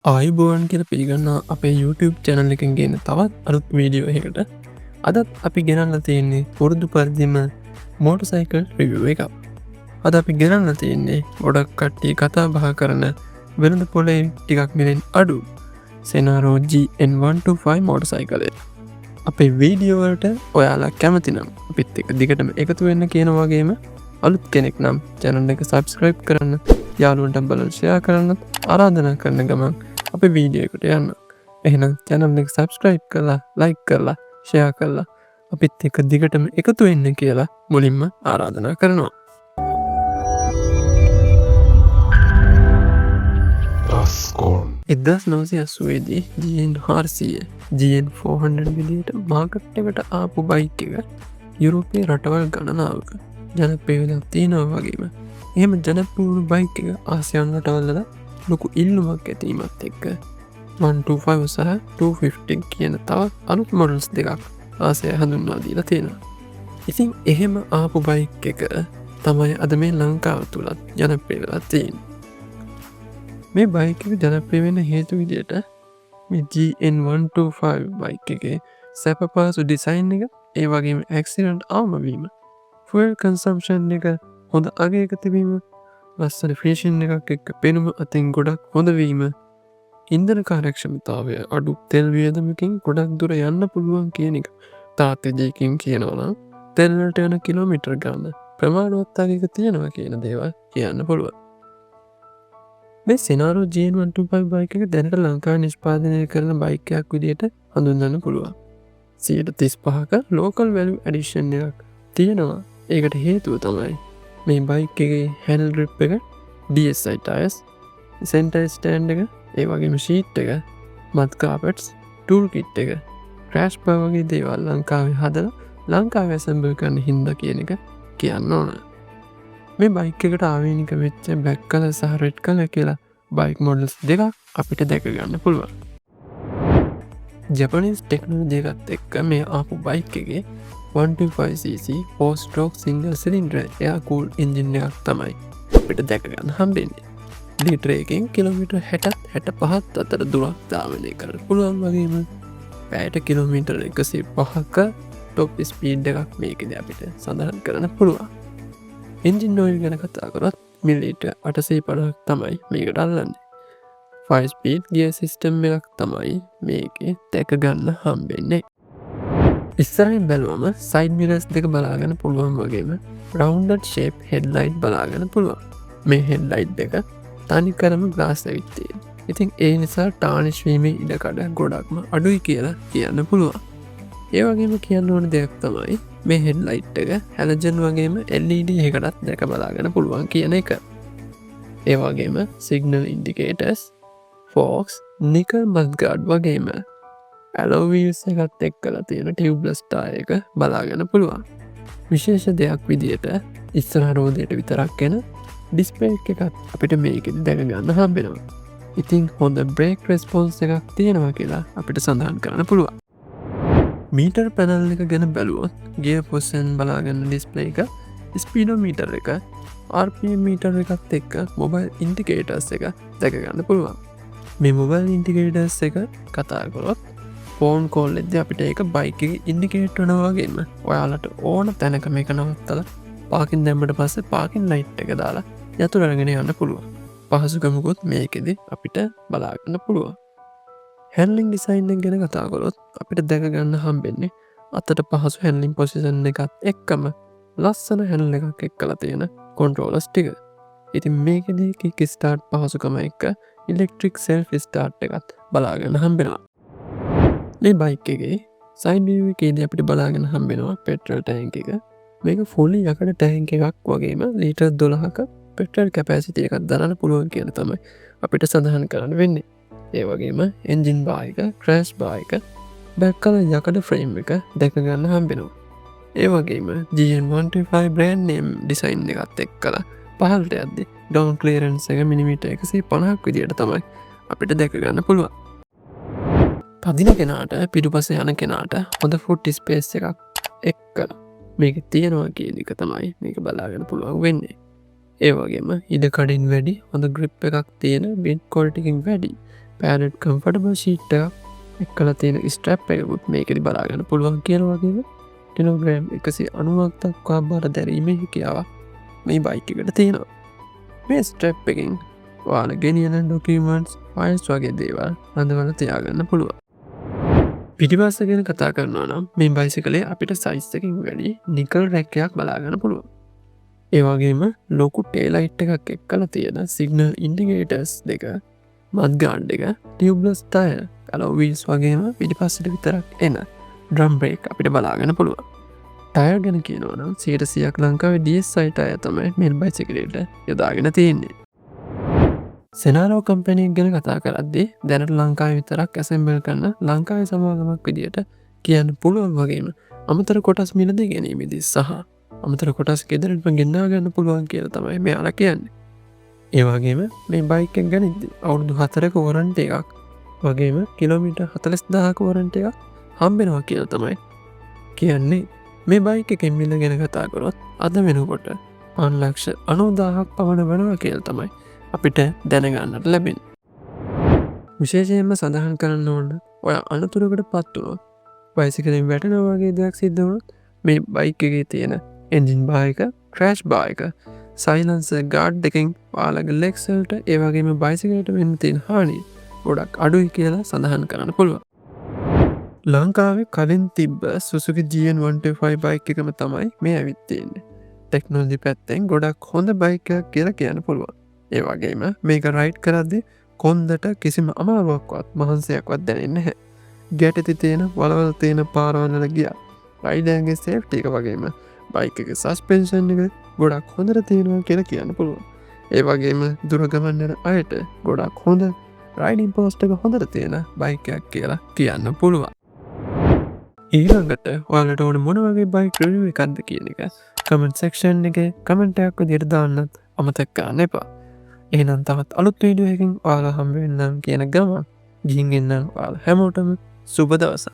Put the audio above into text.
ආයිබෝවන් කියල පිළිගන්න අපේ YouTube චැනල් එකෙන් ගෙන තවත් අලුත් වීඩියෝ එකට අදත් අපි ගෙනන්න තියෙන්නේ පුරුදු පරිදිම මෝට සයිකල් රිවිය එක. අද අපි ගෙනන්න තියෙන්නේ ගොඩක් කට්ටි කතා බහ කරන වෙළඳ පොලේ ටිකක් මිලෙන් අඩු සෙනාරෝ GN125 මෝට සයිකලේ. අපේ වීඩියෝවලට ඔයාලා කැමතිනම් අපිත් එක දිගටම එකතු වෙන්න කියන වගේම අලුත් කෙනෙක් නම් චැනල් එක සබස්ක්‍රයිබ් කරන්න යාලුවන්ට බලන්ෂයා කරන්න ආරාධනා කරන ගමන් අප වීඩියකට යන්න එහෙනම් චැනල් එක සබස්ක්‍රයිබ් කරලා ලයික් කරලා ෂයා කරලා අපිත් එක දිගටම එකතු වෙන්න කියලා මුලින්ම ආරාධනා කරනවා. එදස් නවසය අස්සුවේදී ජන් හාර්සිය GN400 විදියට මාකට්ටකට ආපු බයික් එක යුරෝපය රටවල් ගණනාවක ජනප්‍රයෝදක් තියෙනව වගේම එහෙම ජනපූුණු බයික් එක ආසියන් රටවල්ලද ලොකු ඉල්ලුමක් ඇතීමත් එක්ක 125 සහ 250 කියන තවත් අනුත් මොඩල්ස් දෙකක් ආසය හඳුන්වා දීලා තියෙනවා. ඉතින් එහෙම ආපු බයික් එක තමයි අද මේ ලංකාව තුළත් ජනප්‍රයවෙලා තියෙන. මේ බයික ජනප්‍රය වෙන හේතු විදියට මේ GN125 බයික් එක සැපපාසු ඩිසයින් එක ඒ වගේම ඇක්සිඩන්ට් අවමවීම ෆුවල් කන්සම්ෂන් එක හොඳ අගේක තිබීම ලස්සන ෆේෂන් එකක් එක්ක පෙනුම අතින් ගොඩක් හොඳවීම ඉන්දන කාරක්ෂමතාවය අඩු තෙල් වියදමකින් ගොඩක් දුර යන්න පුළුවන් කියන එක තාත්තජයකින් කියනවනම් තෙල්ලට යන කිලෝමිටර් ගන්න ප්‍රමාණවත්තාගක තියෙනවා කියන දේවල් කියන්න පුළුවන්. මේ සෙනාරෝ GN125 බයික එක දැනට ලංකා නිෂ්පාදනය කරන බයිකයක් විදියට හඳුන්දන්න පුළුවන්. 35ක ලෝකල් වැලු ඇඩිෂන් එකක් තියෙනවා. ඒකට හේතුව තමයි මේ බයික් එක හැනල් ග්‍රිප් එක DSI ටයස් සෙන්ටර් ස්ටෑන්ඩ් එක ඒ වගේම ශීට් එක මත් කාපට්ස් ටූල් කිට් එක ක්‍රෑෂ් පවගේ දේවල් ලංකාවේ හදල ලංකාව ඇසම්බල් කරන්න හින්ද කියන එක කියන්න ඕන. මේ බයික් එකට ආවේනික වෙච්ච බැක් කල සහ රෙඩ් කල කියලා බයික් මොඩල්ස් දෙකක් අපිට දැක ගන්න පුළුවන්. ජපනිස් ටෙක්නෝජයකත් එක්ක මේ ආපු bike එකගේ 125cc 4-stroke single cylinder air cooled engine එකක් තමයි අපිට දැක ගන්න හම්බෙන්නේ. ලීටරයකින් කිලෝමීටර් 60-65 අතර දුරක් ධාවනය කරන්න පුළුවන් වගේම පැයට කිලෝමීටර් 105ක ටොප් ස්පීඩ් එකක් මේකද අපිට සඳහන් කරන්න පුළුවන්. එන්ජින් ඔයිල් ගැන කතා කරොත් මිලිලීටර් 850ක් තමයි මේකට අල්ලන්නේ. 5 ස්පීඩ් ගියර් සිස්ටම් එකක් තමයි මේකේ දැක ගන්න හම්බෙන්නේ. ඉස්සරහින් බැලුවම සයිඩ් මිරස් දෙක බලාගන්න පුළුවන් වගේම රවුන්ඩඩ් ෂේප් හෙඩ්ලයිට් බලාගන්න පුළුවන්. මේ හෙඩ්ලයිට් දෙක තනි කරම ග්ලාස් ඇවිත්තියෙන්. ඉතින් ඒ නිසා ටානිශ්වීමේ ඉඩකඩ ගොඩක්ම අඩුයි කියලා කියන්න පුළුවන්. ඒ වගේම කියන්න ඕන දෙයක් තමයි මේ හෙඩ්ලයිට් එක හැලජන් වගේම LED එකටත් දැක බලාගන්න පුළුවන් කියන එක. ඒ වගේම සිගනල් ඉන්ඩිකේටර්ස් ෆෝක්ස් නිකල් මත්ගාඩ් වගේම ඇලෝවීස් එකත් එක් කලා තියෙන ටියව්ලස්ටා එක බලාගන්න පුළුවන්. විශේෂ දෙයක් විදියට ඉස්සර රෝදයට විතරක් ගැන ඩිස්පේ එකත් අපිට මේකෙද දැකගන්න හම්බෙනවා. ඉතින් හොඳ බ්‍රේක් රෙස්පොන්ස් එකක් තියෙනවා කියලා අපිට සඳහන් කරන්න පුළුවන්. මීටර් පැනල් එක ගැන බැලුවොත් ගිය පොස්සෙන් බලාගන්න ඩිස්පලේ එක ස්පීඩෝ මීටර් එක RPM මීටර් එකත් එක්ක මොබයිල් ඉන්ටිකේටර්ස් එක දැකගන්න පුළුවන්. මේ මොබයිල් ඉන්ටිකේටර්ස් එක කතාකොළොත් ෆෝන් කෝල් එද අපිට ඒක බයික ඉන්ඩිකේට් වනවාගේම ඔයාලට ඕන තැනක මේක නවත්තල පාකින් දැම්මට පස්සේ පාකින් ලයිට් එක දාලා යතුරගෙන යන්න පුළුවන්. පහසුකමකුත් මේකෙද අපිට බලාගන්න පුළුවන්. හැන්ලිින් ඩිසයින් ගැන කතාකොළොත් අපිට දැකගන්න හම්බෙන්නේ අතට පහසු හැන්ලිින් පොසිසන් එකත් එක්කම ලස්සන හැල් එකක් එක් කල තියෙන කොන්ට්‍රෝලස් ටික. ඉතින් මේකෙදී කික් ස්ටාර්ට් පහසුකම එක්ක ඉලෙක්ට්‍රික් සෙල්ෆ් ස්ටාර්ට් එකත් බලාගන්න හම්බෙනවා. මේ බයික් එකේ සයින්කේද අපිට බලාගෙන හම්බෙනවා පෙට්‍රල් ටෑන්ක එක. මේක ෆොලි යකට ටෑන්ක එකක් වගේම ලීටර් 12ක පෙට්‍රල් කැපෑසිටිය එකක් දරන්න පුළුවන් කියන තමයි අපිට සඳහන් කරන්න වෙන්නේ. ඒ වගේම එන්ජින් බායික ක්‍රෑස්් බායික බැක්කල යකට ෆ්‍රේම් එක දැකගන්න හම්බෙනවා. ඒ වගේම GN125 බ්‍රෑන්් නේම් ඩිසයින් එකත් එක් කලා පහල්ට ඇද්දි ඩවන් කලේරන්ස එක මිනිමිට 150ක් විදියට තමයි අපිට දැකගන්න පුළුවන්. පදින කෙනාට පිටුපස යන කෙනාට හොඳ ෆුට් ස්පේස් එකක් එක්ක මේක තියෙනවා කියන එක තමයි මේක බලාගෙන පුළුවන් වෙන්නේ. ඒ වගේම ඉඩ කඩින් වැඩි හොඳ ග්‍රිප් එකක් තියෙන බිඩ් කොල්ටිකින් වැඩි පැඩඩ් කම්ෆටබල් ශීට්ට එක්කල තියෙන ස්ට්‍රප් එකකුත් මේකෙදි බලාගන්න පුළුවන් කියන වගේ ටිනෝග්‍රෑම් 190ක් දක්වා බර දැරීමේ හැකියාව මේ බයික් එකට තියෙනවා. මේ ස්ට්‍රප් එකින් ඔයාලා ගෙනියන ඩොකියුමන්ට්ස් ෆයිල්ස් වගේ දේවල් රඳවලා තියාගන්න පුළුවන්. පිටිපස්ස ගැන කතා කරනවා නම් මේ බයිසිකලේ අපිට සයිස් එකකින් වැඩි නිකල් රැක්කයක් බලාගන්න පුළුවන්. ඒ වගේම ලොකු ටේලයිට් එකක් එක්කලා තියෙන සිග්නල් ඉන්ඩිකේටර්ස් දෙක, මඩ් ගාඩ් එක, ටියුබ්ලස් ටයර්, ඇලොයි වීල්ස් වගේම පිටිපස්සට විතරක් එන ඩ්‍රම් බ්‍රේක් අපිට බලාගන්න පුළුවන්. ටයර් ගැන කියනවා නම් 100%ක් ලංකාවේ DSI ටයර් තමයි මේ බයිසිකලේට යොදාගෙන තියෙන්නේ. සෙනාරෝ කම්පැනික් ගැන කතා කරද්දී දැනට ලංකාවේ විතරක් ඇසෙම්බල් කරන ලංකාවේ සමාගමක් විදියට කියන්න පුළුවන් වගේම අමතර කොටස් මිලදී ගැනීමේදී සහ අමතර කොටස් ගෙදරටම ගෙන්නා ගන්න පුළුවන් කියලා තමයි මෙයාලා කියන්නේ. ඒ වගේම මේ බයික් එක ගනිද්දී අවුරුදු 4ක වොරන්ටි එකක් වගේම කිලෝමීටර් 40000ක වොරන්ටි එකක් හම්බෙනවා කියලා තමයි කියන්නේ. මේ බයික් එකේ මිල ගැන කතා කරොත් අද වෙනකොට 5,90,000ක් පමණ වෙනවා කියලා තමයි අපිට දැනගන්නට ලැබෙන. විශේෂයෙන්ම සඳහන් කරන්න ඕන ඔය අනතුරකට පත් වුණොත් බයිසිකලෙන් වැටෙනවා වගේ දෙයක් සිද්ධ වුණොත් මේ බයික් එකේ තියෙන එන්ජින් බායක, ක්‍රෑෂ් බායක, සයිලන්සර් ගාඩ් දෙකෙන් ඔයාලගේ ලෙග්ස් වලට ඒ වගේම බයිසිකලයට වෙන්න තියෙන හානිය ගොඩක් අඩුයි කියලා සඳහන් කරන්න පුළුවන්. ලංකාවේ කලින් තිබ්බ Suzuki GN125 බයික් එකම තමයි මේ ඇවිත් තියෙන්නේ. ටෙක්නොලොජි පැත්තෙන් ගොඩක් හොඳ බයික් එකක් කියලා කියන්න පුළුවන්. ඒ වගේම මේක රයිඩ් කරද්දී කොන්දට කිසිම අමාරුවක්වත් මහන්සියක්වත් දැනෙන්නේ නැහැ. ගැටති තියෙන වලවල් තියෙන පාරවල් ගියා. රයිඩර්ගේ සේෆ්ටි එක වගේම බයික් එකේ සස්පෙන්ෂන් එක ගොඩක් හොඳට තියෙනවා කියලා කියන්න පුළුවන්. ඒ වගේම දුර ගමන් යන අයට ගොඩක් හොඳ රයිඩින් පෝස්ට් එක හොඳට තියෙන බයික් එකක් කියලා කියන්න පුළුවන්. ඊළඟට ඔයාලට ඕන මොන වගේ බයික් රිවිව් එකක්ද කියන එක කමෙන්ට් සෙක්ෂන් එකේ කමෙන්ට් එකක් විදිහට දාන්නත් අමතක කරන්න එපා. එහෙනම් තවත් අලුත් වීඩියෝ එකකින් ඔයාලා හම්බ වෙන්නම් කියන ගමන් ගිහින් එන්නම් ඔයාලා හැමෝටම සුබ දවසක්.